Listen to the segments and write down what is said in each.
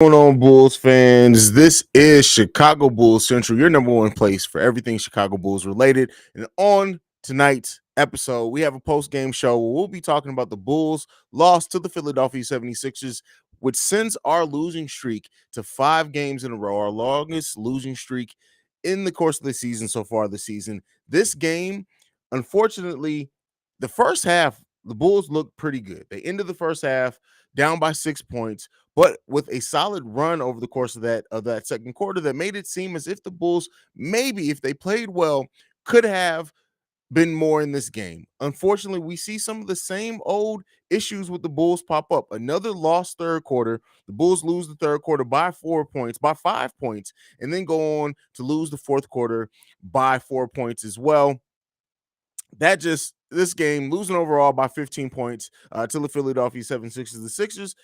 Going on, Bulls fans? This is Chicago Bulls Central, your number one place for everything Chicago Bulls related. And on tonight's episode, we have a post-game show where we'll be talking about the Bulls' loss to the Philadelphia 76ers, which sends our losing streak to 5 games in a row, our longest losing streak in the course of the season so far this season. This game, unfortunately, the first half, the Bulls looked pretty good. They ended the first half down by 6 points, but with a solid run over the course of that second quarter that made it seem as if the Bulls, maybe if they played well, could have been more in this game. Unfortunately, we see some of the same old issues with the Bulls pop up. Another lost third quarter. The Bulls lose the third quarter by 4 points, by 5 points, and then go on to lose the fourth quarter by 4 points as well. This game losing overall by 15 points to the Philadelphia 76ers.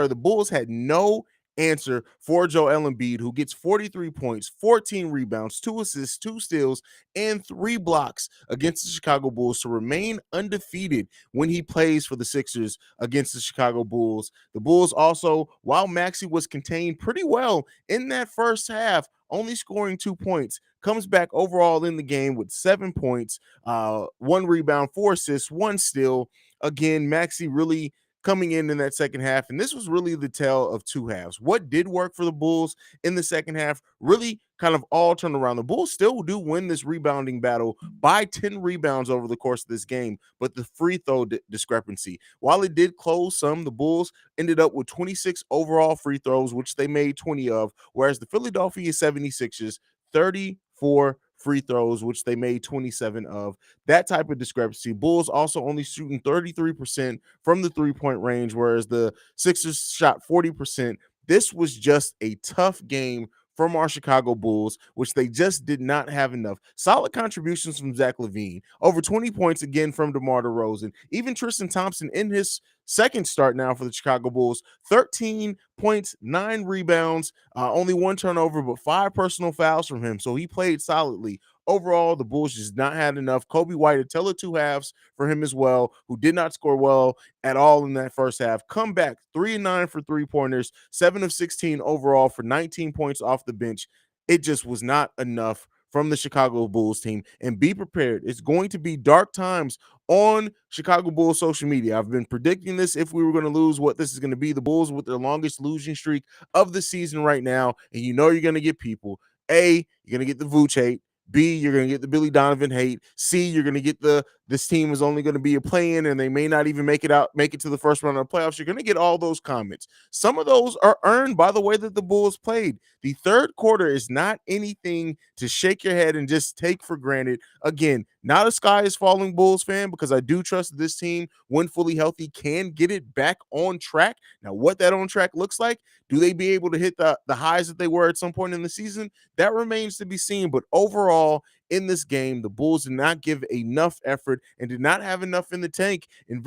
The Bulls had no answer for Joel Embiid, who gets 43 points, 14 rebounds, 2 assists, 2 steals, and 3 blocks against the Chicago Bulls to remain undefeated when he plays for the Sixers against the Chicago Bulls. The Bulls also, while Maxey was contained pretty well in that first half, only scoring 2 points, comes back overall in the game with 7 points, 1 rebound, 4 assists, 1 steal. Again, Maxey really coming in that second half, and this was really the tale of two halves. What did work for the Bulls in the second half really kind of all turned around. The Bulls still do win this rebounding battle by 10 rebounds over the course of this game, but the free throw discrepancy, while it did close some, the Bulls ended up with 26 overall free throws, which they made 20 of, whereas the Philadelphia 76ers 34 free throws, which they made 27 of. That type of discrepancy. Bulls also only shooting 33% from the three-point range, whereas the Sixers shot 40%. This was just a tough game from our Chicago Bulls, which they just did not have enough. Solid contributions from Zach LaVine, over 20 points again from DeMar DeRozan. Even Tristan Thompson in his second start now for the Chicago Bulls, 13 points, 9 rebounds, only 1 turnover, but 5 personal fouls from him. So he played solidly. Overall, the Bulls just not had enough. Kobe White, a tell of two halves for him as well, who did not score well at all in that first half. Come back 3-9 for 3-pointers, 7 of 16 overall for 19 points off the bench. It just was not enough from the Chicago Bulls team. And be prepared. It's going to be dark times on Chicago Bulls social media. I've been predicting this if we were going to lose, what this is going to be. The Bulls with their longest losing streak of the season right now. And you know you're going to get people. A, you're going to get the Vooch hate. B, you're going to get the Billy Donovan hate. C, you're going to get this team is only going to be a play-in and they may not even make it to the first round of the playoffs. You're going to get all those comments. Some of those are earned by the way that the Bulls played. The third quarter is not anything to shake your head and just take for granted. Again, not a sky is falling Bulls fan, because I do trust that this team, when fully healthy, can get it back on track. Now, what that on track looks like, do they be able to hit the highs that they were at some point in the season? That remains to be seen. But overall, in this game, the Bulls did not give enough effort and did not have enough in the tank, and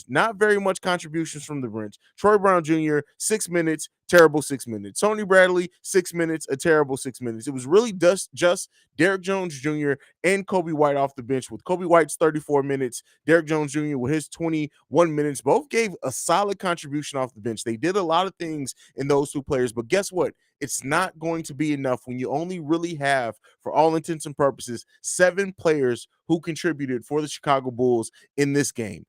not very much contributions from the bench. Troy Brown Jr., 6 minutes, terrible 6 minutes. Tony Bradley, 6 minutes, a terrible 6 minutes. It was really just Derrick Jones Jr. and Kobe White off the bench, with Kobe White's 34 minutes, Derrick Jones Jr. with his 21 minutes. Both gave a solid contribution off the bench. They did a lot of things in those two players, but guess what? It's not going to be enough when you only really have, for all intents and purposes, 7 players who contributed for the Chicago Bulls in this game.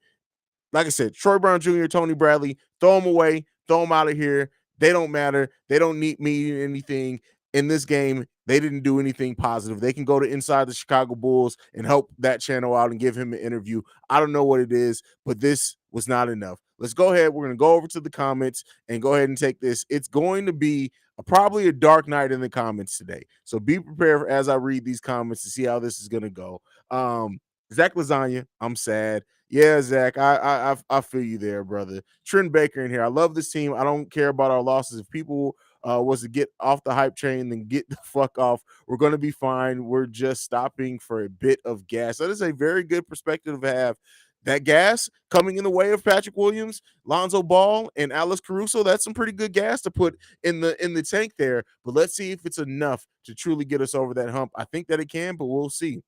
Like I said, Troy Brown Jr., Tony Bradley, throw them away, throw them out of here. They don't matter. They don't need me anything in this game. They didn't do anything positive. They can go to Inside the Chicago Bulls and help that channel out and give him an interview. I don't know what it is, but this was not enough. Let's go ahead. We're going to go over to the comments and go ahead and take this. It's going to be probably a dark night in the comments today. So be prepared as I read these comments to see how this is going to go. Zach Lasagna, I'm sad. Yeah, Zach, I feel you there, brother. Trent Baker in here. I love this team. I don't care about our losses. If people was to get off the hype train, then get the fuck off. We're going to be fine. We're just stopping for a bit of gas. That is a very good perspective to have. That gas coming in the way of Patrick Williams, Lonzo Ball, and Alex Caruso, that's some pretty good gas to put in the tank there. But let's see if it's enough to truly get us over that hump. I think that it can, but we'll see.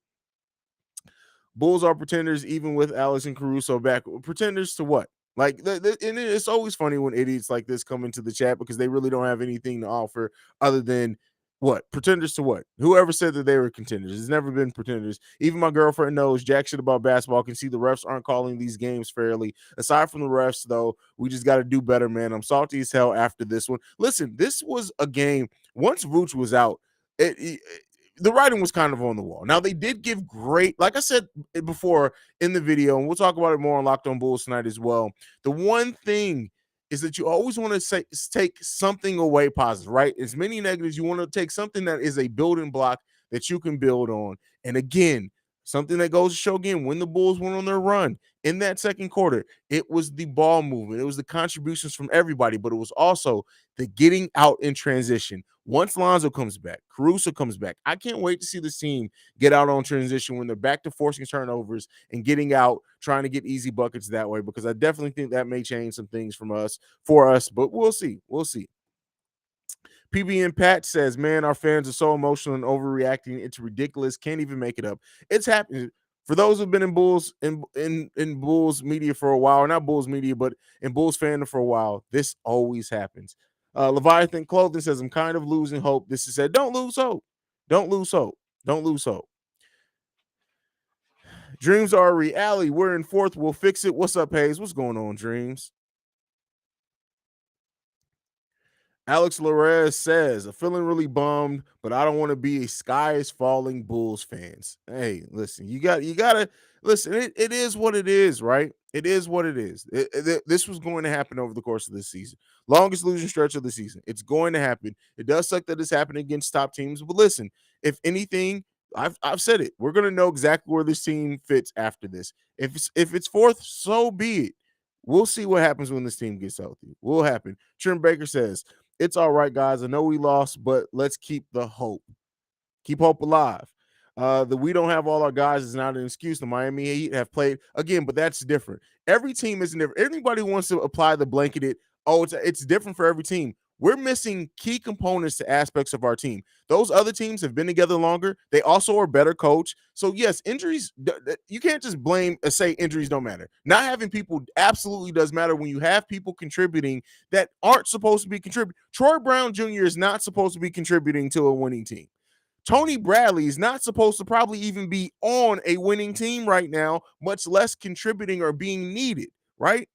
Bulls are pretenders even with Alex and Caruso back. Pretenders to what? Like, and it's always funny when idiots like this come into the chat because they really don't have anything to offer other than what pretenders to what? Whoever said that they were contenders? It's never been pretenders. Even my girlfriend knows jack shit about basketball. Can see the refs aren't calling these games fairly. Aside from the refs, though, we just got to do better, man. I'm salty as hell after this one. Listen, this was a game. Once Vooch was out, the writing was kind of on the wall. Now they did give great, like I said before in the video, and we'll talk about it more on Locked On Bulls tonight as well. The one thing is that you always want to say take something away positive, right? As many negatives, you want to take something that is a building block that you can build on. And again, something that goes to show again when the Bulls went on their run in that second quarter, it was the ball movement, it was the contributions from everybody, but it was also the getting out in transition. Once Lonzo comes back, Caruso comes back. I can't wait to see this team get out on transition when they're back to forcing turnovers and getting out, trying to get easy buckets that way, because I definitely think that may change some things for us, but we'll see. We'll see. PBN Pat says, man, our fans are so emotional and overreacting. It's ridiculous. Can't even make it up. It's happening. For those who've been in Bulls in Bulls media for a while, not Bulls media, but in Bulls fandom for a while, this always happens. Leviathan Clothing says, I'm kind of losing hope. This is said, don't lose hope. Don't lose hope. Don't lose hope. Dreams are a reality. We're in fourth. We'll fix it. What's up, Haize? What's going on, Dreams? Alex Larez says, I'm feeling really bummed, but I don't want to be a sky is falling Bulls fans. Hey, listen, you gotta listen. It is what it is, right? It is what it is. This was going to happen over the course of this season. Longest losing stretch of the season. It's going to happen. It does suck that it's happening against top teams, but listen, if anything, I've said it. We're gonna know exactly where this team fits after this. If it's fourth, so be it. We'll see what happens when this team gets healthy. Will happen. Trim Baker says, it's all right, guys. I know we lost, but let's keep the hope. Keep hope alive. The we don't have all our guys is not an excuse. The Miami Heat have played again, but that's different. Every team isn't different. Everybody wants to apply the blanketed, oh, it's different for every team. We're missing key components to aspects of our team. Those other teams have been together longer. They also are better coached. So, yes, injuries, you can't just blame say injuries don't matter. Not having people absolutely does matter when you have people contributing that aren't supposed to be contributing. Troy Brown Jr. is not supposed to be contributing to a winning team. Tony Bradley is not supposed to probably even be on a winning team right now, much less contributing or being needed, right?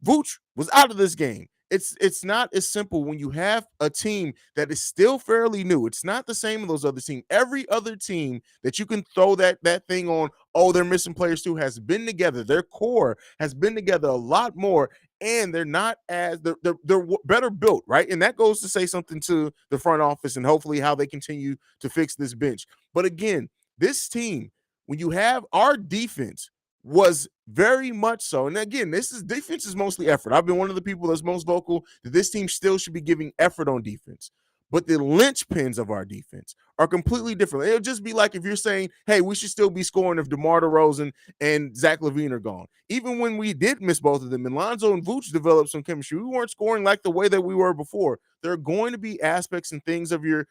Vooch was out of this game. It's not as simple when you have a team that is still fairly new. It's not the same as those other teams. Every other team that you can throw that thing on, oh, they're missing players too, has been together. Their core has been together a lot more, and they're not as they're better built, right? And that goes to say something to the front office and hopefully how they continue to fix this bench. But again, this team, when you have our defense was very much so. And again, this is defense is mostly effort. I've been one of the people that's most vocal that this team still should be giving effort on defense. But the linchpins of our defense are completely different. It'll just be like if you're saying, hey, we should still be scoring if DeMar DeRozan and Zach LaVine are gone. Even when we did miss both of them, and Lonzo and Vooch developed some chemistry, we weren't scoring like the way that we were before. There are going to be aspects and things of your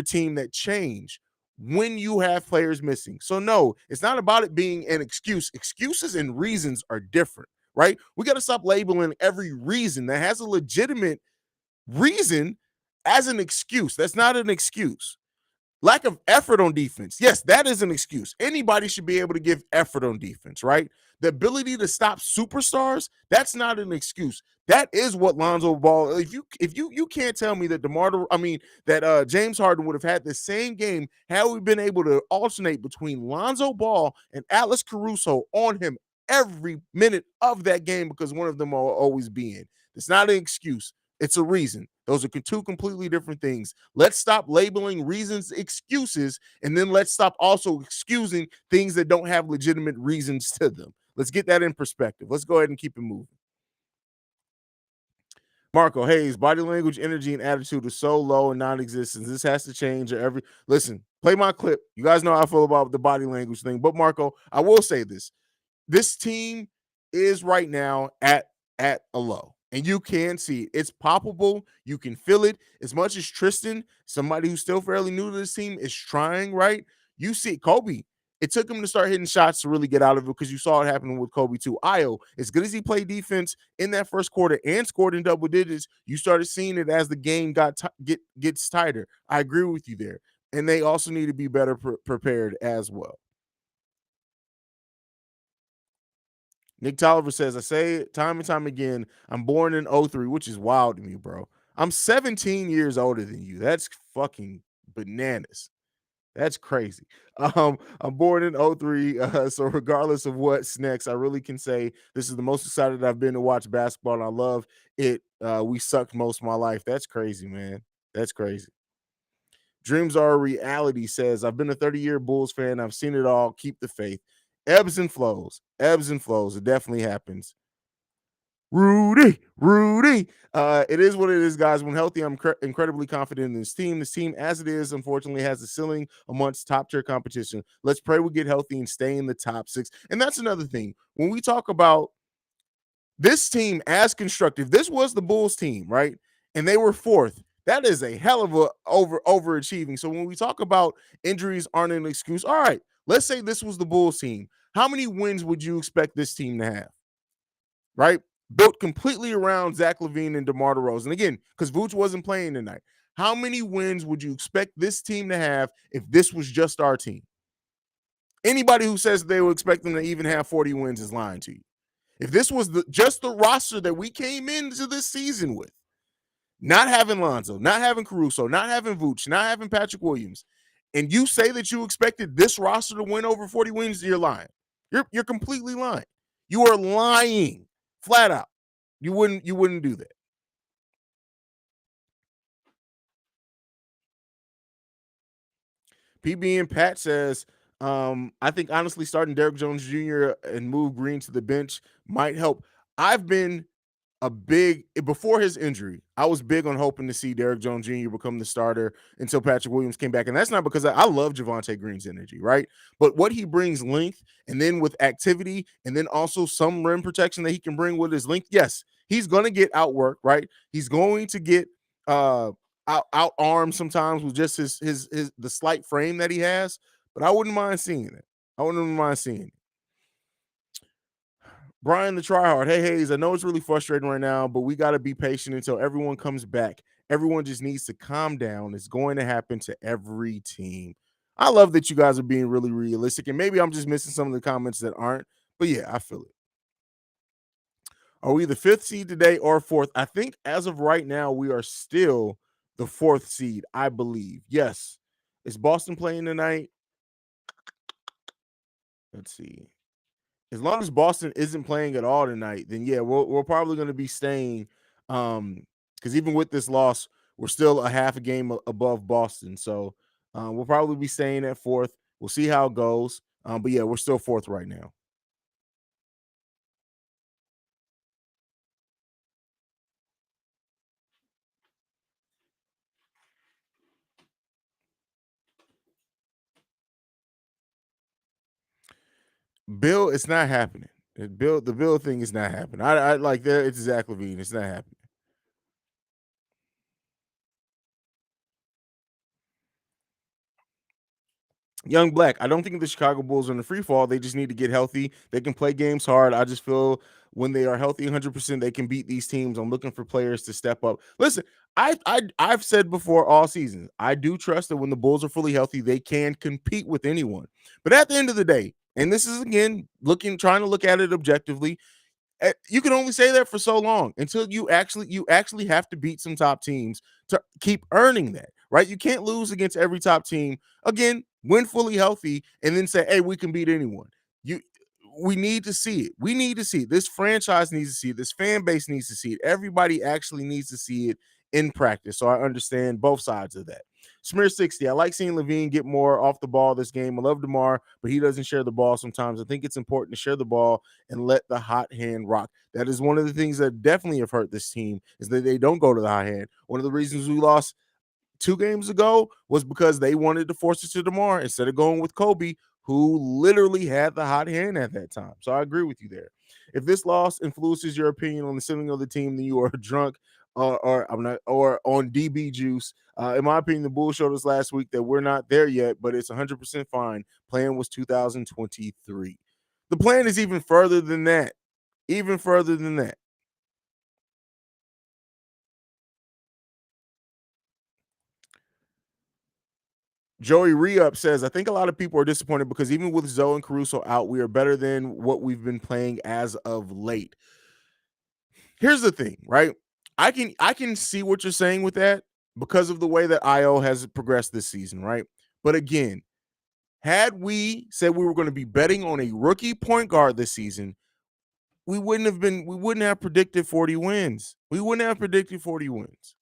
team that change when you have players missing. So no, it's not about it being an excuse. Excuses and reasons are different, right? We got to stop labeling every reason that has a legitimate reason as an excuse. That's not an excuse. Lack of effort on defense. Yes, that is an excuse. Anybody should be able to give effort on defense, right? The ability to stop superstars, that's not an excuse. That is what Lonzo Ball. If you can't tell me that James Harden would have had the same game had we been able to alternate between Lonzo Ball and Alex Caruso on him every minute of that game because one of them will always be in. It's not an excuse. It's a reason. Those are two completely different things. Let's stop labeling reasons excuses, and then let's stop also excusing things that don't have legitimate reasons to them. Let's get that in perspective. Let's go ahead and keep it moving. Marco Haize, body language, energy, and attitude is so low and non-existent. This has to change. Listen, play my clip. You guys know how I feel about the body language thing. But Marco, I will say this: this team is right now at a low. And you can see it. It's palpable. You can feel it. As much as Tristan, somebody who's still fairly new to this team, is trying, right? You see Kobe. it took him to start hitting shots to really get out of it because you saw it happen with Kobe too. Io, as good as he played defense in that first quarter and scored in double digits, you started seeing it as the game gets tighter. I agree with you there. And they also need to be better prepared as well. Nick Tolliver says, I say it time and time again, I'm born in '03, which is wild to me, bro. I'm 17 years older than you. That's fucking bananas. That's crazy. I'm born in '03, so regardless of what's next, I really can say this is the most excited I've been to watch basketball, and I love it. We sucked most of my life. That's crazy, man. That's crazy. Dreams are a reality says, I've been a 30-year Bulls fan. I've seen it all. Keep the faith. Ebbs and flows. Ebbs and flows. It definitely happens. Rudy. It is what it is, guys. When healthy, I'm incredibly confident in this team. This team, as it is, unfortunately, has a ceiling amongst top tier competition. Let's pray we get healthy and stay in the top six. And that's another thing. When we talk about this team as constructive, this was the Bulls team, right? And they were fourth. That is a hell of a overachieving. So when we talk about injuries aren't an excuse, all right, let's say this was the Bulls team. How many wins would you expect this team to have? Right? Built completely around Zach LaVine and DeMar DeRozan. And again, because Vooch wasn't playing tonight. How many wins would you expect this team to have if this was just our team? Anybody who says they would expect them to even have 40 wins is lying to you. If this was just the roster that we came into this season with, not having Lonzo, not having Caruso, not having Vooch, not having Patrick Williams, and you say that you expected this roster to win over 40 wins, you're lying. You're completely lying. You are lying flat out. You wouldn't do that. PB and Pat says, I think honestly starting Derrick Jones Jr. and move Green to the bench might help. I've been before his injury, I was big on hoping to see Derrick Jones Jr. become the starter until Patrick Williams came back. And that's not because I love Javonte Green's energy, right? But what he brings length and then with activity and then also some rim protection that he can bring with his length. Yes, he's going to get outworked, right? He's going to get out armed sometimes with just his the slight frame that he has, but I wouldn't mind seeing it. I wouldn't mind seeing it. Brian the tryhard. Hey, Haize, I know it's really frustrating right now, but we got to be patient until everyone comes back. Everyone just needs to calm down. It's going to happen to every team. I love that you guys are being really realistic, and maybe I'm just missing some of the comments that aren't, but yeah, I feel it. Are we the fifth seed today or fourth? I think as of right now, we are still the fourth seed, I believe. Yes. Is Boston playing tonight? Let's see. As long as Boston isn't playing at all tonight, then yeah, we're probably going to be staying. Because even with this loss, we're still a half a game above Boston, so we'll probably be staying at fourth. We'll see how it goes. But yeah, we're still fourth right now. Bill, it's not happening. The Bill thing is not happening. I like that. It's Zach LaVine. It's not happening. Young Black, I don't think the Chicago Bulls are in the free fall. They just need to get healthy. They can play games hard. I just feel when they are healthy 100%, they can beat these teams. I'm looking for players to step up. Listen, I've said before all season, I do trust that when the Bulls are fully healthy, they can compete with anyone. But at the end of the day, and this is again trying to look at it objectively, you can only say that for so long until you actually have to beat some top teams to keep earning that, right? You can't lose against every top team again when fully healthy and then say, hey, we can beat anyone. You we need to see it. We need to see it. This franchise needs to see it. This fan base needs to see it. Everybody actually needs to see it in practice. So I understand both sides of that. Smear 60. I like seeing LaVine get more off the ball this game. I love DeMar, but he doesn't share the ball sometimes. I think it's important to share the ball and let the hot hand rock. That is one of the things that definitely have hurt this team is that they don't go to the hot hand. One of the reasons we lost 2 games ago was because they wanted to force it to DeMar instead of going with Kobe, who literally had the hot hand at that time. So I agree with you there. If this loss influences your opinion on the ceiling of the team, then you are drunk or I'm not, or on DB juice. In my opinion, the Bulls showed us last week that we're not there yet, but it's 100% fine. Plan was 2023. The plan is even further than that. Even further than that. Joey Reup says, I think a lot of people are disappointed because even with Zoe and Caruso out, we are better than what we've been playing as of late. Here's the thing, right? I can see what you're saying with that because of the way that IO has progressed this season, right? But again, had we said we were going to be betting on a rookie point guard this season, we wouldn't have predicted 40 wins. We wouldn't have predicted 40 wins.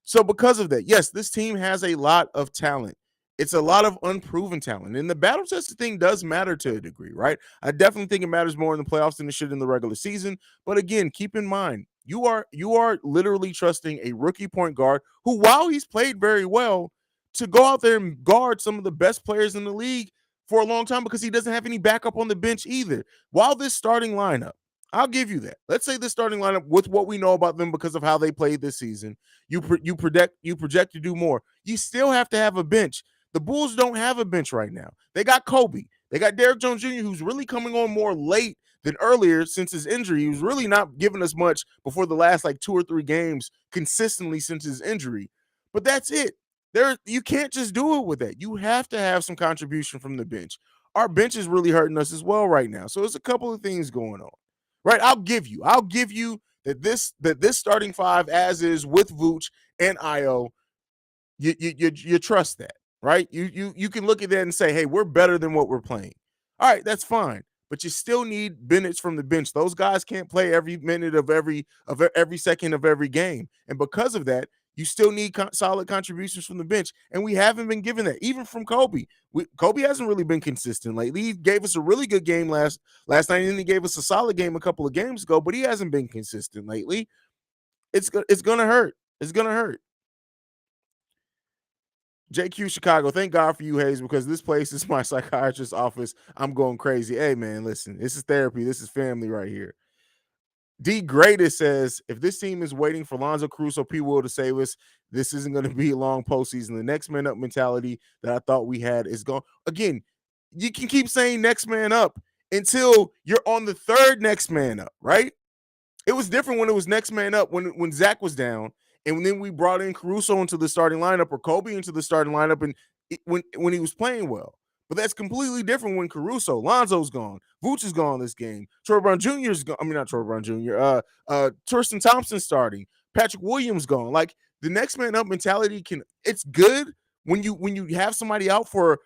So because of that, yes, this team has a lot of talent. It's a lot of unproven talent. And the battle tested thing does matter to a degree, right? I definitely think it matters more in the playoffs than it should in the regular season. But again, keep in mind, you are literally trusting a rookie point guard who, while he's played very well, to go out there and guard some of the best players in the league for a long time because he doesn't have any backup on the bench either. While this starting lineup, I'll give you that. Let's say the starting lineup, with what we know about them because of how they played this season, you project to do more. You still have to have a bench. The Bulls don't have a bench right now. They got Kobe. They got Derrick Jones Jr., who's really coming on more late than earlier since his injury. He was really not giving us much before the last like 2 or 3 games consistently since his injury. But that's it. You can't just do it with that. You have to have some contribution from the bench. Our bench is really hurting us as well right now. So there's a couple of things going on. Right? I'll give you that this starting five as is with Vooch and Io, you trust that, right? You can look at that and say, hey, we're better than what we're playing. All right, that's fine. But you still need Bennett from the bench. Those guys can't play every minute of every second of every game. And because of that, you still need solid contributions from the bench. And we haven't been given that, even from Kobe. Kobe hasn't really been consistent lately. He gave us a really good game last night, and then he gave us a solid game a couple of games ago, but he hasn't been consistent lately. It's gonna hurt. It's gonna hurt. JQ Chicago, thank God for you, Haize, because this place is my psychiatrist's office. I'm going crazy. Hey, man, listen, this is therapy. This is family right here. D Greatest says, if this team is waiting for Lonzo Caruso P. Will to save us, this isn't going to be a long postseason. The next man up mentality that I thought we had is gone. Again, you can keep saying next man up until you're on the third next man up, right? It was different when it was next man up when Zach was down, and then we brought in Caruso into the starting lineup or Kobe into the starting lineup, and when he was playing well. But that's completely different when Caruso, Lonzo's gone, Vooch is gone this game, Troy Brown Jr. is gone. I mean, not Troy Brown Jr. Tristan Thompson starting, Patrick Williams gone. Like the next man up mentality it's good when you have somebody out for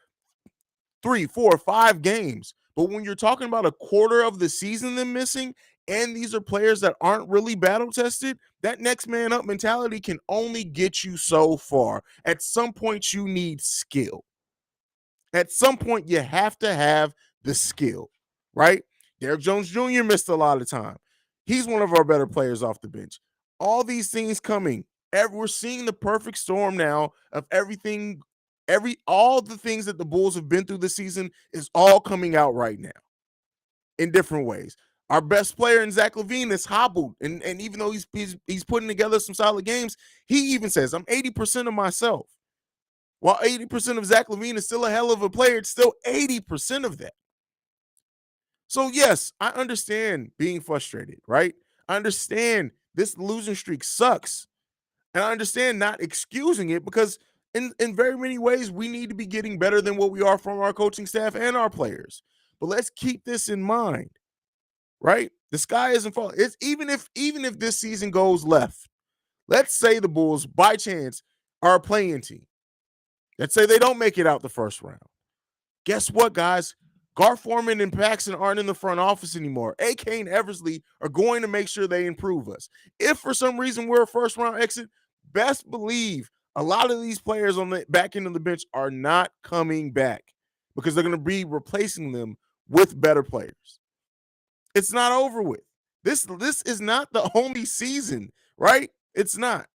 3, 4, 5 games. But when you're talking about a quarter of the season them missing, and these are players that aren't really battle tested, that next man up mentality can only get you so far. At some point, you need skill. At some point, you have to have the skill, right? Derrick Jones Jr. missed a lot of time. He's one of our better players off the bench. All these things coming. We're seeing the perfect storm now of everything. All the things that the Bulls have been through this season is all coming out right now in different ways. Our best player in Zach LaVine is hobbled, and even though he's putting together some solid games, he even says, I'm 80% of myself. While 80% of Zach LaVine is still a hell of a player, it's still 80% of that. So, yes, I understand being frustrated, right? I understand this losing streak sucks. And I understand not excusing it because in very many ways, we need to be getting better than what we are from our coaching staff and our players. But let's keep this in mind, right? The sky isn't falling. It's even if this season goes left, let's say the Bulls by chance are a playing team. Let's say they don't make it out the first round. Guess what, guys? Gar Forman and Paxson aren't in the front office anymore. AK and Eversley are going to make sure they improve us. If for some reason we're a first round exit, best believe a lot of these players on the back end of the bench are not coming back because they're going to be replacing them with better players. It's not over with. This is not the only season, right? It's not.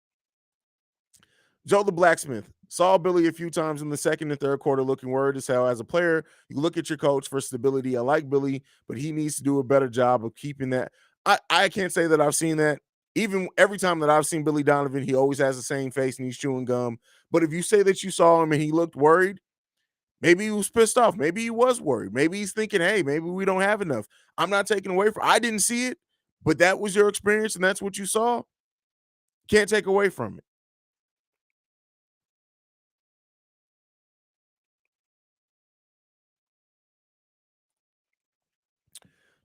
Joe the Blacksmith saw Billy a few times in the second and third quarter looking worried as hell. As a player, you look at your coach for stability. I like Billy, but he needs to do a better job of keeping that. I can't say that I've seen that. Even every time that I've seen Billy Donovan, he always has the same face and he's chewing gum. But if you say that you saw him and he looked worried, maybe he was pissed off. Maybe he was worried. Maybe he's thinking, hey, maybe we don't have enough. I'm not taking away from I didn't see it, but that was your experience and that's what you saw. Can't take away from it.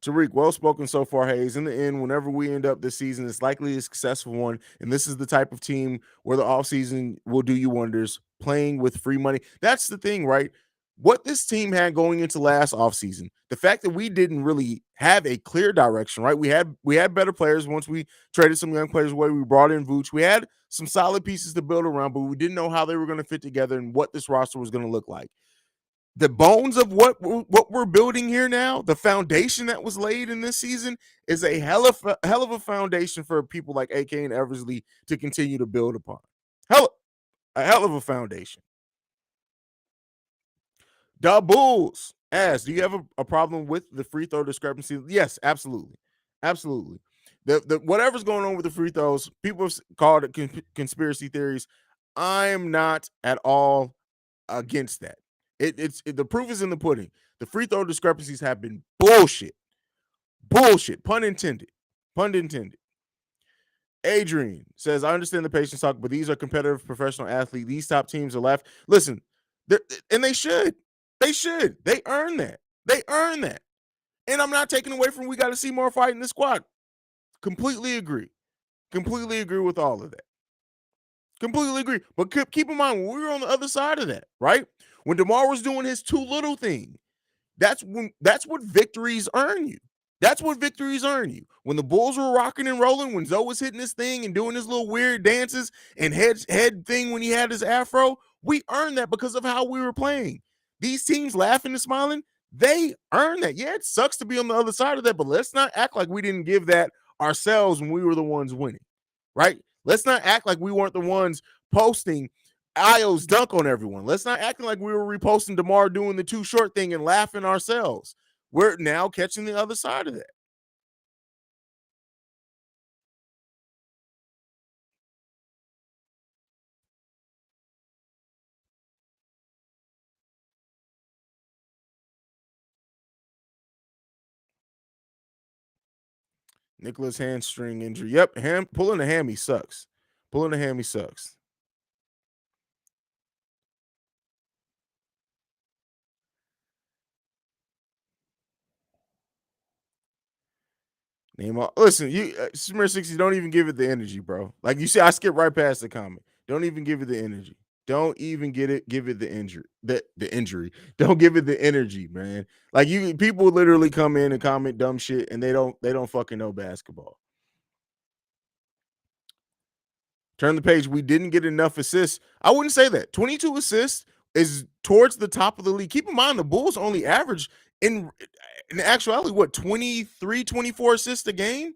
Tariq, well spoken so far, Haize. In the end, whenever we end up this season, it's likely a successful one. And this is the type of team where the offseason will do you wonders, playing with free money. That's the thing, right? What this team had going into last offseason, the fact that we didn't really have a clear direction, right? We had better players once we traded some young players away. We brought in Vooch. We had some solid pieces to build around, but we didn't know how they were going to fit together and what this roster was going to look like. The bones of what we're building here now, the foundation that was laid in this season is a hell of a foundation for people like AK and Eversley to continue to build upon. Hell, a hell of a foundation. The Bulls ask, do you have a problem with the free throw discrepancy? Yes, absolutely, absolutely. The whatever's going on with the free throws, people have called it conspiracy theories. I'm not at all against that. The proof is in the pudding. The free throw discrepancies have been bullshit. Bullshit. Pun intended. Pun intended. Adrian says, I understand the patience talk, but these are competitive professional athletes. These top teams are left. Listen, and they should. They should. They earn that. They earn that. And I'm not taking away from we got to see more fight in the squad. Completely agree. Completely agree with all of that. Completely agree. But keep in mind, we were on the other side of that, right? When DeMar was doing his too little thing, that's what victories earn you. That's what victories earn you. When the Bulls were rocking and rolling, when Zoe was hitting his thing and doing his little weird dances and head thing when he had his afro, we earned that because of how we were playing. These teams laughing and smiling, they earn that. Yeah, it sucks to be on the other side of that, but let's not act like we didn't give that ourselves when we were the ones winning, right? Let's not act like we weren't the ones posting Io's dunk on everyone. Let's not acting like we were reposting DeMar doing the too short thing and laughing ourselves. We're now catching the other side of that. Nicholas hamstring injury. Yep, pulling a hammy sucks. Pulling a hammy sucks. Name all. Listen, you Smear 60. Don't even give it the energy, bro. Like you see, I skip right past the comment. Don't even give it the energy. Don't even get it. Give it the injury. The injury. Don't give it the energy, man. Like you, people literally come in and comment dumb shit, and they don't fucking know basketball. Turn the page. We didn't get enough assists. I wouldn't say that. 22 assists is towards the top of the league. Keep in mind the Bulls only average in actuality what 23, 24 assists a game.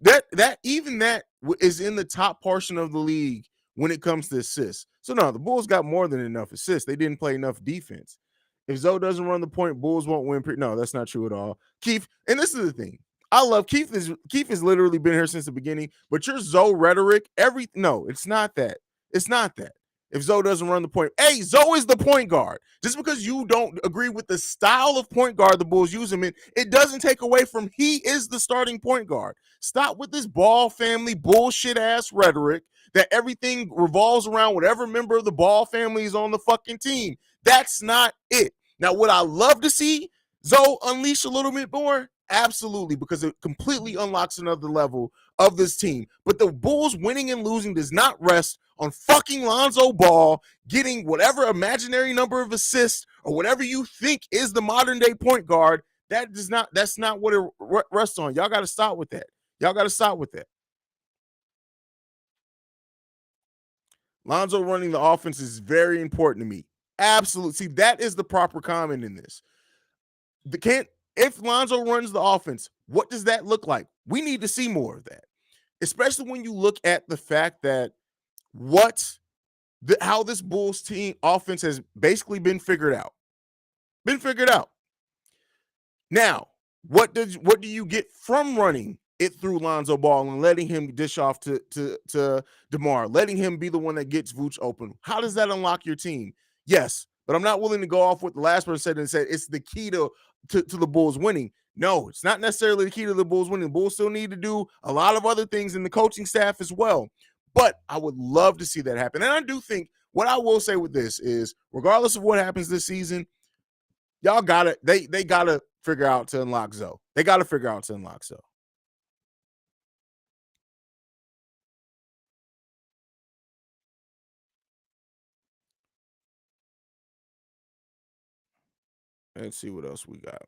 That even that is in the top portion of the league when it comes to assists. So no, the Bulls got more than enough assists. They didn't play enough defense. If Zoe doesn't run the point, Bulls won't win. No, that's not true at all. Keith, and this is the thing. I love Keith. Keith has literally been here since the beginning. But your Zoe rhetoric, no, it's not that. It's not that. If Zoe doesn't run the point, hey, Zoe is the point guard. Just because you don't agree with the style of point guard the Bulls use him in, it doesn't take away from he is the starting point guard. Stop with this Ball family bullshit ass rhetoric that everything revolves around whatever member of the Ball family is on the fucking team. That's not it. Now, would I love to see Zoe unleash a little bit more? Absolutely, because it completely unlocks another level of this team. But the Bulls winning and losing does not rest on fucking Lonzo Ball getting whatever imaginary number of assists or whatever you think is the modern day point guard. That's not what it rests on. Y'all got to stop with that. Y'all got to stop with that. Lonzo running the offense is very important to me. Absolutely. See, that is the proper comment in this. If Lonzo runs the offense, what does that look like? We need to see more of that, especially when you look at the fact that how this Bulls team offense has basically been figured out. Been figured out. Now, what do you get from running it through Lonzo Ball and letting him dish off to DeMar, letting him be the one that gets Vooch open. How does that unlock your team? Yes, but I'm not willing to go off what the last person said and said it's the key to the Bulls winning. No, it's not necessarily the key to the Bulls winning. The Bulls still need to do a lot of other things in the coaching staff as well. But I would love to see that happen. And I do think what I will say with this is, regardless of what happens this season, y'all gotta they gotta figure out to unlock Zoe. They gotta figure out to unlock Zoe. Let's see what else we got.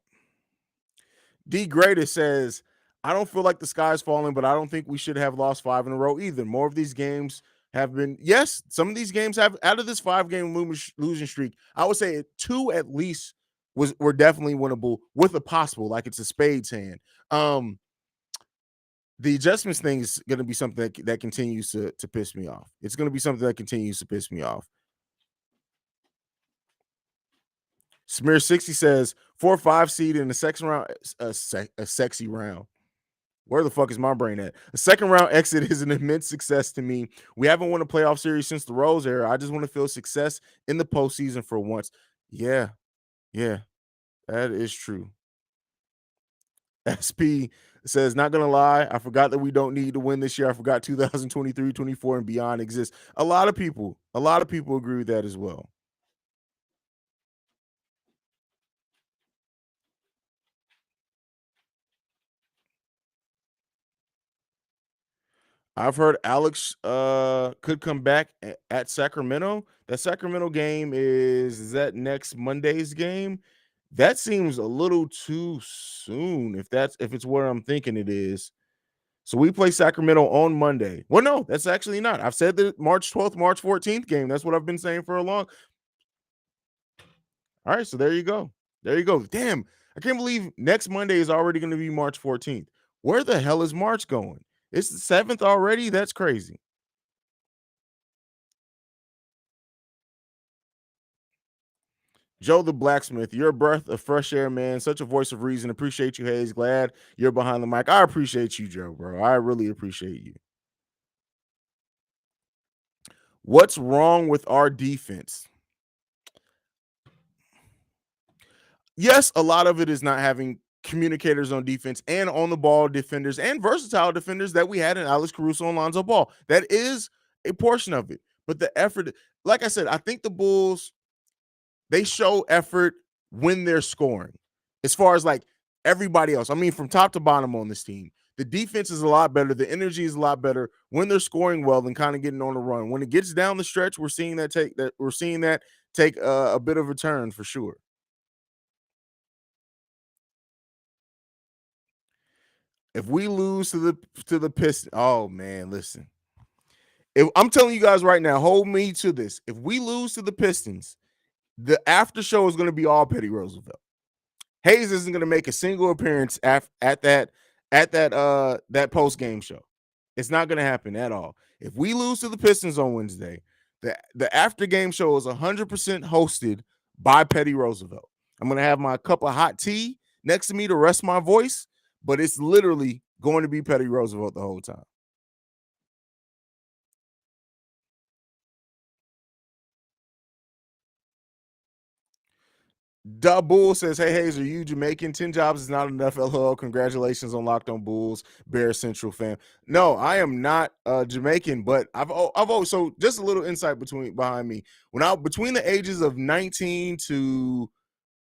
D Greatest says, I don't feel like the sky's falling, but I don't think we should have lost 5 in a row either. More of these games have been, yes, some of these games have, out of this 5 game losing streak, I would say 2 at least were definitely winnable with a possible, like it's a spades hand. The adjustments thing is going to be something that continues to piss me off. It's going to be something that continues to piss me off. Smear 60 says 4 or 5 seed in the second round, a sexy round. Where the fuck is my brain at? A second round exit is an immense success to me. We haven't won a playoff series since the Rose era. I just want to feel success in the postseason for once. Yeah, yeah, that is true. SP says, not gonna lie, I forgot that we don't need to win this year. I forgot 2023, 24, and beyond exists. A lot of people agree with that as well. I've heard Alex could come back at Sacramento. That Sacramento game is that next Monday's game? That seems a little too soon if it's where I'm thinking it is. So we play Sacramento on Monday. Well, no, that's actually not. I've said the March 12th, March 14th game. That's what I've been saying for a long. All right, so there you go. There you go. Damn, I can't believe next Monday is already going to be March 14th. Where the hell is March going? It's the 7th already? That's crazy. Joe the Blacksmith, you're a breath of fresh air, man. Such a voice of reason. Appreciate you, Haize. Glad you're behind the mic. I appreciate you, Joe, bro. I really appreciate you. What's wrong with our defense? Yes, a lot of it is not having communicators on defense and on the ball defenders and versatile defenders that we had in Alex Caruso and Lonzo Ball. That is a portion of it. But the effort, like I said, I think the Bulls, they show effort when they're scoring. As far as like everybody else, I mean, from top to bottom on this team, the defense is a lot better. The energy is a lot better when they're scoring well and kind of getting on the run. When it gets down the stretch, we're seeing that take a bit of a turn for sure. If we lose to the Pistons, oh man, listen. If I'm telling you guys right now, hold me to this. If we lose to the Pistons, the after show is going to be all Petty Roosevelt. Haize isn't going to make a single appearance at that post game show. It's not going to happen at all. If we lose to the Pistons on Wednesday, the after game show is 100% hosted by Petty Roosevelt. I'm going to have my cup of hot tea next to me to rest my voice, but it's literally going to be Petty Roosevelt the whole time. Da Bull says, hey, Hayes, are you Jamaican? 10 jobs is not enough. LOL. Congratulations on Locked on Bulls, Bear Central fan. No, I am not Jamaican, but I've always, so just a little insight behind me. When I between the ages of 19 to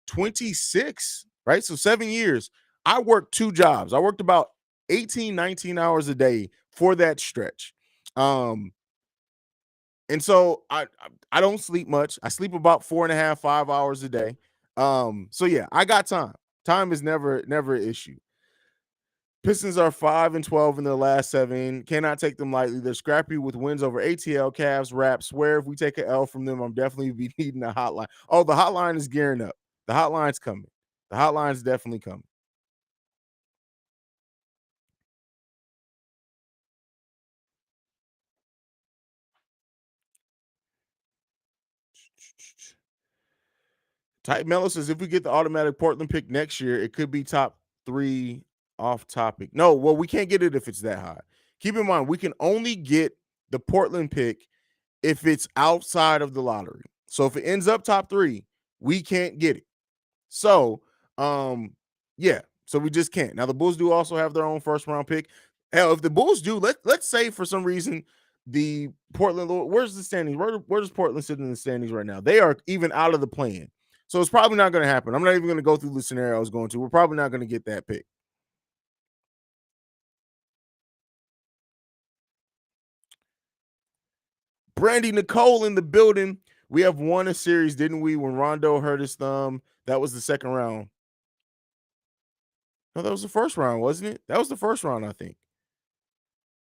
26, right? So 7 years, I worked 2 jobs. I worked about 18, 19 hours a day for that stretch. And so I don't sleep much. I sleep about 4.5, 5 hours a day. So yeah, I got time. Time is never an issue. Pistons are 5-12 in their last 7. Cannot take them lightly. They're scrappy with wins over ATL, Cavs, Rap. Swear if we take an L from them, I'm definitely be needing a hotline. Oh, the hotline is gearing up. The hotline's coming. The hotline's definitely coming. Type Mello says if we get the automatic Portland pick next year, it could be top 3 Off topic. No, well, we can't get it if it's that high. Keep in mind, we can only get the Portland pick if it's outside of the lottery. So if it ends up top three, we can't get it. So, yeah, so we just can't. Now the Bulls do also have their own first round pick. Hell, if the Bulls do, let's say for some reason the Portland, where's the standings? Where does Portland sit in the standings right now? They are even out of the plan. So it's probably not going to happen. I'm not even going to go through the scenario I was going to. We're probably not going to get that pick. Brandy Nicole in the building. We have won a series, didn't we? When Rondo hurt his thumb, that was the second round. No, that was the first round, wasn't it? That was the first round, I think.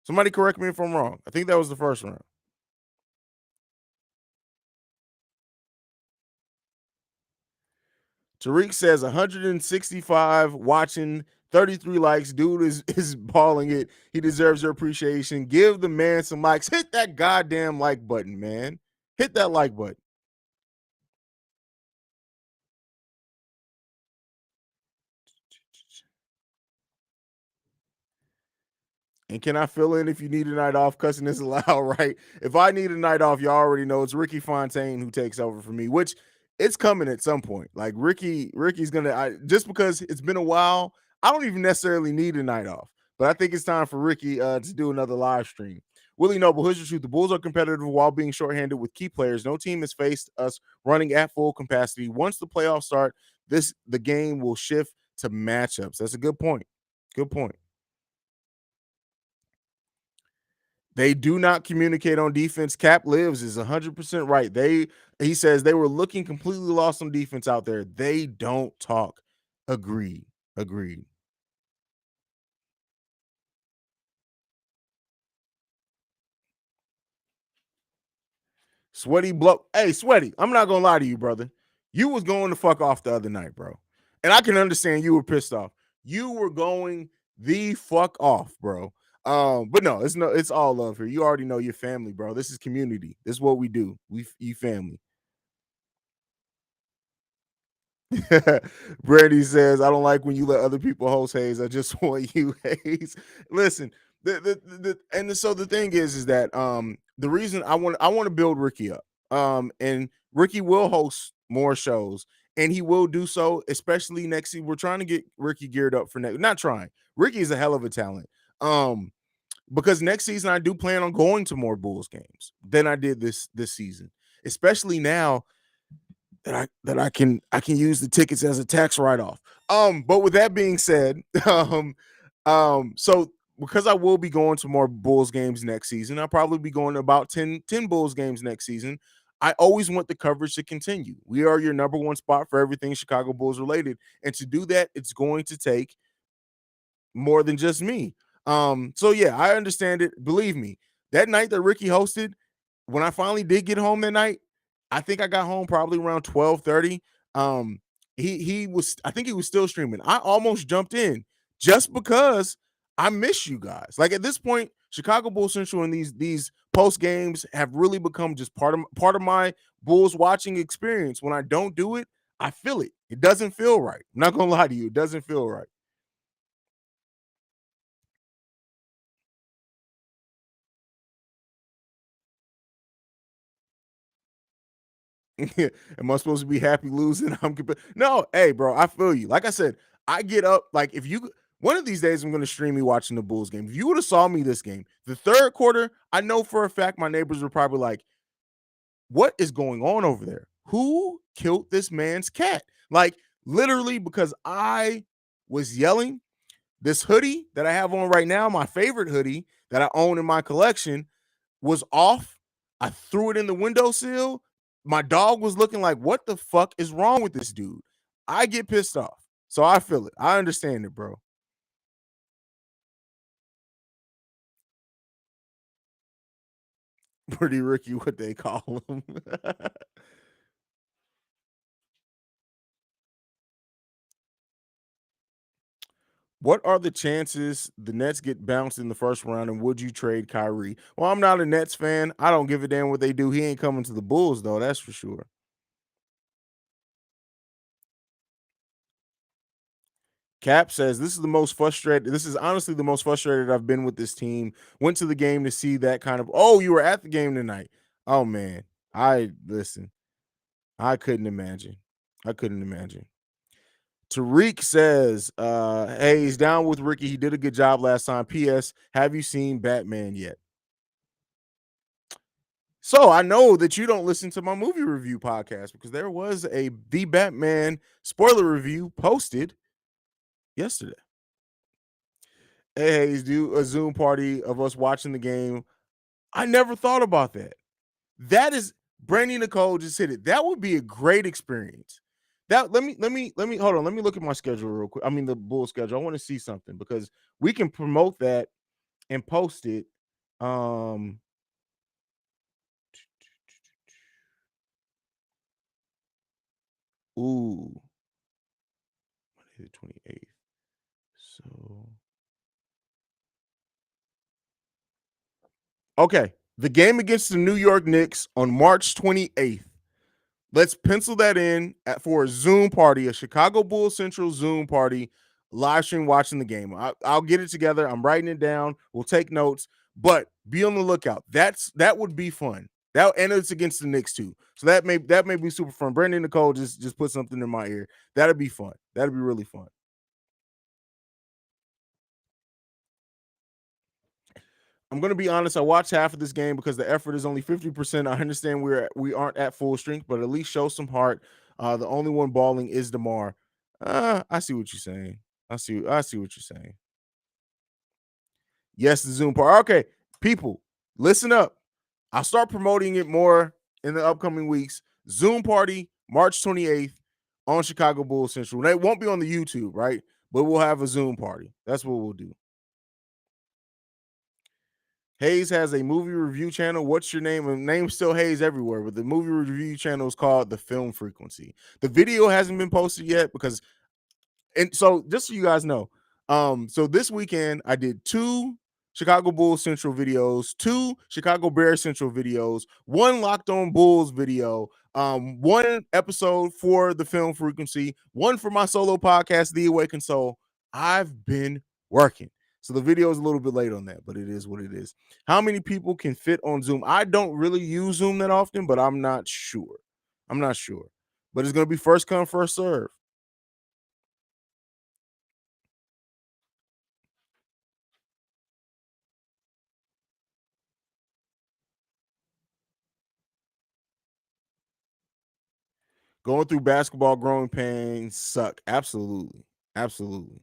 Somebody correct me if I'm wrong. I think that was the first round. Tariq says 165 watching, 33 likes. Dude is balling it. He deserves your appreciation. Give the man some likes. Hit that goddamn like button, man. Hit that like button. And can I fill in if you need a night off? Cussing is allowed, right? If I need a night off, you already know it's Ricky Fontaine who takes over for me, which it's coming at some point. Like Ricky's gonna just because it's been a while, I don't even necessarily need a night off. But I think it's time for Ricky to do another live stream. Willie Noble, here's the truth. The Bulls are competitive while being shorthanded with key players. No team has faced us running at full capacity. Once the playoffs start, the game will shift to matchups. That's a good point. Good point. They do not communicate on defense. Cap Lives is 100% right. He says they were looking completely lost on defense out there. They don't talk. Agreed. Agreed. Sweaty blow. Hey, Sweaty, I'm not gonna lie to you, brother. You was going the fuck off the other night, bro. And I can understand you were pissed off. You were going the fuck off, bro. But no, it's all love here. You already know your family, bro. This is community. This is what we do. You family. Brandy says, I don't like when you let other people host Haize. I just want you, Haize. Listen, so the thing is that the reason I want to build Ricky up. And Ricky will host more shows and he will do so, especially next season. We're trying to get Ricky geared up for next, not trying. Ricky is a hell of a talent. Because next season I do plan on going to more Bulls games than I did this season, especially now that I can use the tickets as a tax write-off. But with that being said, so because I will be going to more Bulls games next season, I'll probably be going to about 10 Bulls games next season. I always want the coverage to continue. We are your number one spot for everything Chicago Bulls related. And to do that, it's going to take more than just me. So yeah, I understand it. Believe me, that night that Ricky hosted, when I finally did get home that night, I think I got home probably around 12:30. He was I think he was still streaming. I almost jumped in just because I miss you guys. Like at this point, Chicago Bulls Central and these post games have really become just part of my Bulls watching experience. When I don't do it, I feel it. It doesn't feel right. I'm not gonna lie to you, it doesn't feel right. Am I supposed to be happy losing? No, hey, bro, I feel you. Like I said, I get up. Like if you one of these days, I'm going to stream me watching the Bulls game. If you would have saw me this game, the third quarter, I know for a fact my neighbors were probably like, "What is going on over there? Who killed this man's cat?" Like literally, because I was yelling. This hoodie that I have on right now, my favorite hoodie that I own in my collection, was off. I threw it in the windowsill. My dog was looking like, what the fuck is wrong with this dude? I get pissed off. So I feel it. I understand it, bro. Pretty Ricky, what they call him. What are the chances the Nets get bounced in the first round and would you trade Kyrie? Well, I'm not a Nets fan. I don't give a damn what they do. He ain't coming to the Bulls, though. That's for sure. Cap says this is the most frustrated. This is honestly the most frustrated I've been with this team. Went to the game to see that kind of. Oh, you were at the game tonight. Oh man, I listen. I couldn't imagine. I couldn't imagine. Tariq says, hey, he's down with Ricky. He did a good job last time. P.S. Have you seen Batman yet? So I know that you don't listen to my movie review podcast because there was a The Batman spoiler review posted yesterday. Hey, Hayes, do a Zoom party of us watching the game. I never thought about that. That is Brandy Nicole just hit it. That would be a great experience. That let me hold on. Let me look at my schedule real quick. I mean the bull schedule. I want to see something because we can promote that and post it. Um ooh, Monday the 28th. So okay. The game against the New York Knicks on March 28th. Let's pencil that in for a Zoom party, a Chicago Bulls Central Zoom party, live stream watching the game. I'll get it together. I'm writing it down. We'll take notes, but be on the lookout. That would be fun. That and it's against the Knicks too, so that may be super fun. Brandon Nicole just put something in my ear. That'd be fun. That'd be really fun. I'm gonna be honest. I watched half of this game because the effort is only 50%. I understand we aren't at full strength, but at least show some heart. The only one balling is Demar. I see what you're saying. I see what you're saying. Yes, the Zoom part. Okay, people, listen up. I'll start promoting it more in the upcoming weeks. Zoom party, March 28th on Chicago Bulls Central. They won't be on the YouTube, right? But we'll have a Zoom party. That's what we'll do. Haize has a movie review channel. What's your name? And name's still Haize everywhere, but the movie review channel is called The Film Frequency. The video hasn't been posted yet because, and so just so you guys know, so this weekend I did 2 Chicago Bulls Central videos, 2 Chicago Bears Central videos, 1 Locked On Bulls video, 1 episode for The Film Frequency, 1 for my solo podcast, The Awakened Soul. I've been working. So the video is a little bit late on that, but it is what it is. How many people can fit on Zoom? I don't really use Zoom that often, but I'm not sure. I'm not sure. But it's going to be first come, first serve. Going through basketball growing pains suck. Absolutely. Absolutely.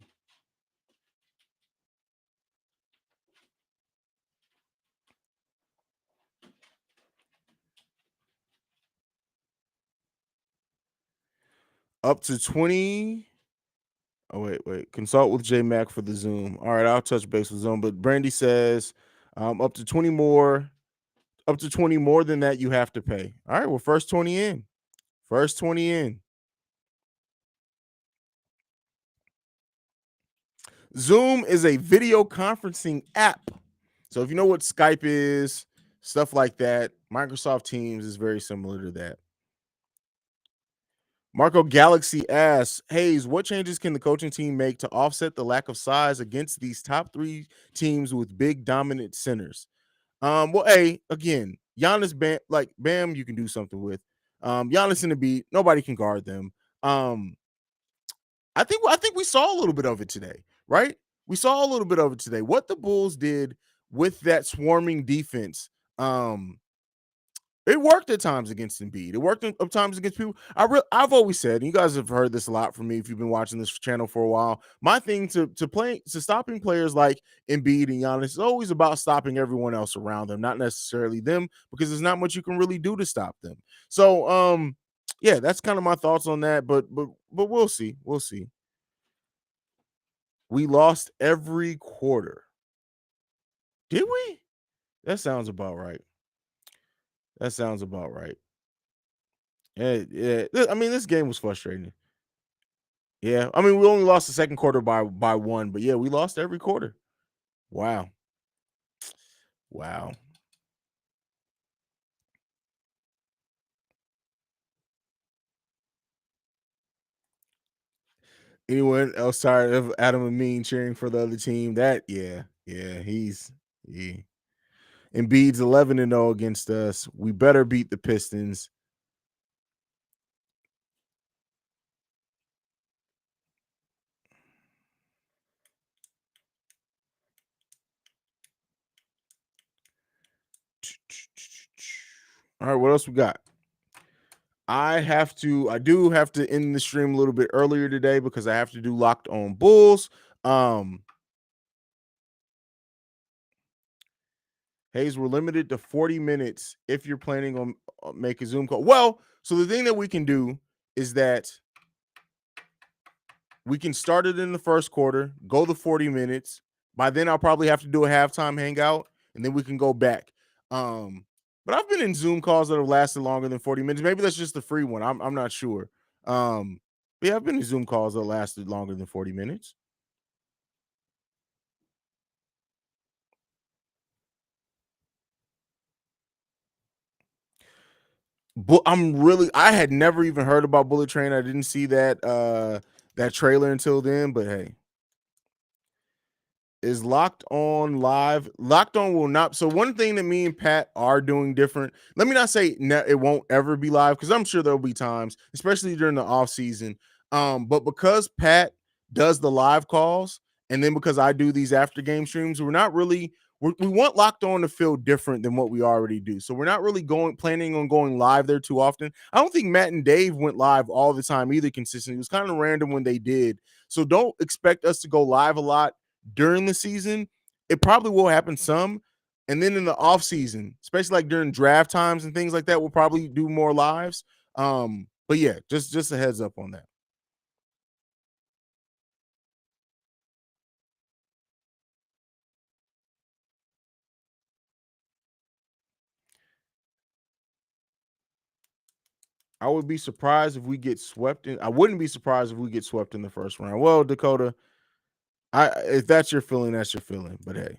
Up to 20. Oh, wait. Consult with J Mac for the Zoom. All right, I'll touch base with Zoom. But Brandy says up to 20 more, up to 20 more than that, you have to pay. All right, well, first 20 in. First 20 in. Zoom is a video conferencing app. So if you know what Skype is, stuff like that, Microsoft Teams is very similar to that. Marco Galaxy asks, Hayes, what changes can the coaching team make to offset the lack of size against these top 3 teams with big dominant centers? Well, again, Giannis Bam, you can do something with. Giannis and the beat, nobody can guard them. I think we saw a little bit of it today, right? We saw a little bit of it today. What the Bulls did with that swarming defense, um, it worked at times against Embiid. It worked at times against people. I've always said, and you guys have heard this a lot from me if you've been watching this channel for a while. My thing to stopping players like Embiid and Giannis is always about stopping everyone else around them, not necessarily them, because there's not much you can really do to stop them. So, yeah, that's kind of my thoughts on that. But we'll see. We'll see. We lost every quarter. Did we? That sounds about right. That sounds about right. Yeah. I mean, this game was frustrating. Yeah. I mean, we only lost the second quarter by 1, but yeah, we lost every quarter. Wow. Wow. Anyone else tired of Adam Amin cheering for the other team? Yeah, he Embiid's 11-0 against us. We better beat the Pistons. All right, what else we got? I do have to end the stream a little bit earlier today because I have to do Locked On Bulls. Um, Haize, we're limited to 40 minutes if you're planning on make a Zoom call. Well, so the thing that we can do is that we can start it in the first quarter, go the 40 minutes. By then, I'll probably have to do a halftime hangout, and then we can go back. Um, but I've been in Zoom calls that have lasted longer than 40 minutes. Maybe that's just the free one. I'm not sure. But yeah, I've been in Zoom calls that lasted longer than 40 minutes. But I had never even heard about Bullet Train. I didn't see that trailer until then, but hey, is Locked On live? Locked On will not. So one thing that me and Pat are doing different. Let me not say it won't ever be live because I'm sure there'll be times, especially during the off season. But because Pat does the live calls, and then because I do these after game streams, we're not really we want Locked On to feel different than what we already do. So we're not really planning on going live there too often. I don't think Matt and Dave went live all the time either consistently. It was kind of random when they did. So don't expect us to go live a lot during the season. It probably will happen some. And then in the off season, especially like during draft times and things like that, we'll probably do more lives. But yeah, just a heads up on that. I would be surprised if we get swept in. I wouldn't be surprised if we get swept in the first round. Well, Dakota, I if that's your feeling, that's your feeling. But hey,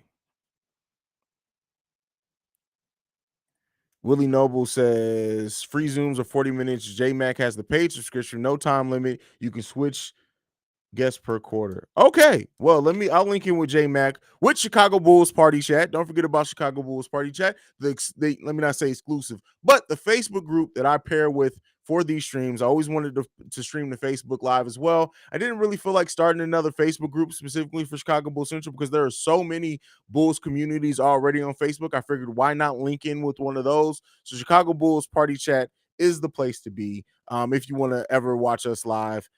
Willie Noble says free zooms are 40 minutes. J Mac has the paid subscription, no time limit. You can switch guests per quarter. Okay. Well, I'll link in with J Mac with Chicago Bulls Party Chat. Don't forget about Chicago Bulls Party Chat. Let me not say exclusive, but the Facebook group that I pair with for these streams. I always wanted to stream the Facebook Live as well. I didn't really feel like starting another Facebook group specifically for Chicago Bulls Central because there are so many Bulls communities already on Facebook. I figured why not link in with one of those? So Chicago Bulls Party Chat is the place to be if you want to ever watch us live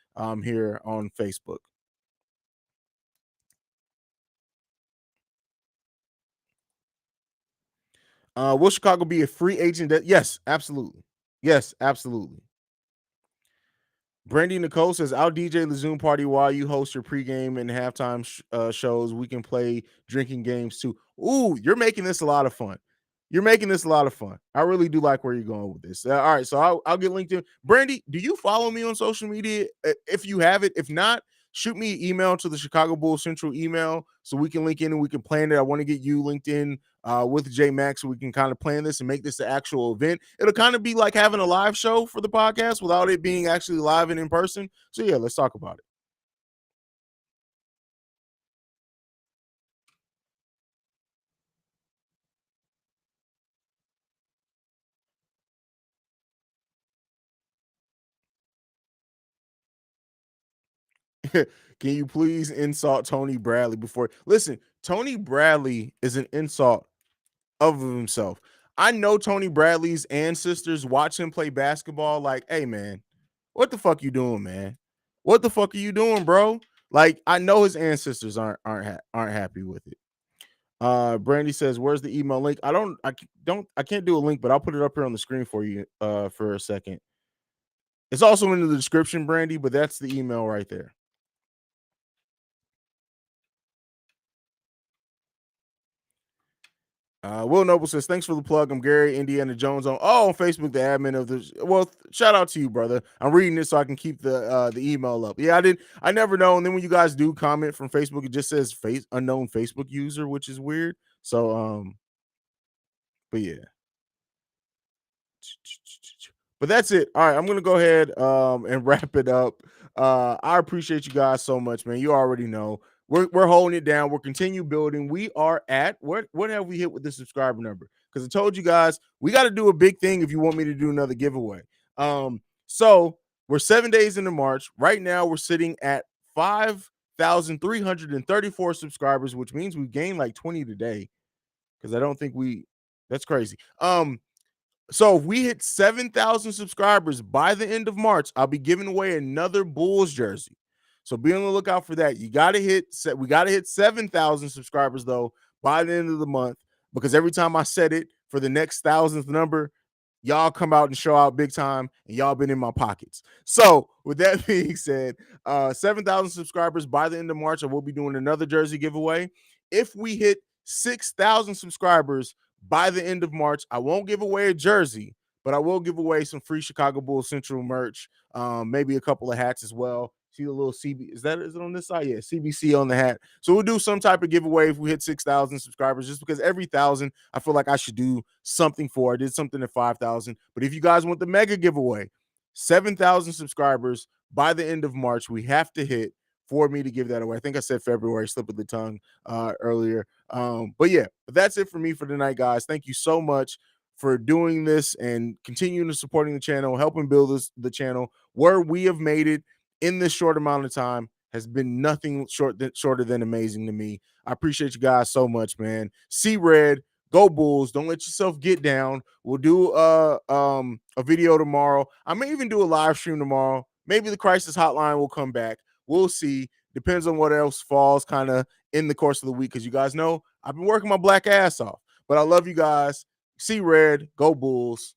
here on Facebook. Will Chicago be a free agent? Yes, absolutely. Yes, absolutely. Brandy Nicole says, "I'll DJ the Zoom party while you host your pregame and halftime shows. We can play drinking games too." Ooh, you're making this a lot of fun. You're making this a lot of fun. I really do like where you're going with this. All right, so I'll get linked in. Brandy, do you follow me on social media? If you have it, if not, shoot me an email to the Chicago Bulls Central email so we can link in and we can plan it. I want to get you linked in with J Max so we can kind of plan this and make this the actual event. It'll kind of be like having a live show for the podcast without it being actually live and in person. So yeah, let's talk about it. Can you please insult Tony Bradley before? Listen, Tony Bradley is an insult of himself. I know Tony Bradley's ancestors watch him play basketball. Like, hey man, what the fuck you doing, man? What the fuck are you doing, bro? Like, I know his ancestors aren't happy with it. Brandy says, "Where's the email link?" I can't do a link, but I'll put it up here on the screen for you for a second. It's also in the description, Brandy, but that's the email right there. Will Noble says, "Thanks for the plug. I'm Gary Indiana Jones on Facebook, the admin of the shout out to you, brother. I'm reading this so I can keep the email up. Yeah, I never know. And then when you guys do comment from Facebook, it just says unknown Facebook user, which is weird. So but yeah. But that's it. All right, I'm gonna go ahead and wrap it up. I appreciate you guys so much, man. You already know we're holding it down. We're continue building. We are at what have we hit with the subscriber number? Because I told you guys we got to do a big thing if you want me to do another giveaway. So we're 7 days into March. Right now, we're sitting at 5,334 subscribers, which means we gained like 20 today. Because I don't think that's crazy. So if we hit 7,000 subscribers by the end of March, I'll be giving away another Bulls jersey. So be on the lookout for that. We got to hit 7,000 subscribers though by the end of the month, because every time I set it for the next thousandth number, y'all come out and show out big time, and y'all been in my pockets. So with that being said, 7,000 subscribers by the end of March, I will be doing another jersey giveaway. If we hit 6,000 subscribers by the end of March, I won't give away a jersey, but I will give away some free Chicago Bulls Central merch, maybe a couple of hats as well. See the little CB, is it on this side? Yeah, CBC on the hat. So we'll do some type of giveaway if we hit 6,000 subscribers, just because every 1,000 I feel like I should do something for. I did something at 5,000, but if you guys want the mega giveaway, 7,000 subscribers by the end of March, we have to hit for me to give that away. I think I said February, slip of the tongue earlier. But yeah, that's it for me for tonight, guys. Thank you so much for doing this and continuing to supporting the channel, helping build the channel. Where we have made it in this short amount of time has been nothing shorter than amazing to me. I appreciate you guys so much, man. See red, go Bulls. Don't let yourself get down. We'll do a video tomorrow. I may even do a live stream tomorrow. Maybe the crisis hotline will come back. We'll see. Depends on what else falls kind of in the course of the week, because you guys know I've been working my black ass off. But I love you guys. See red, go Bulls.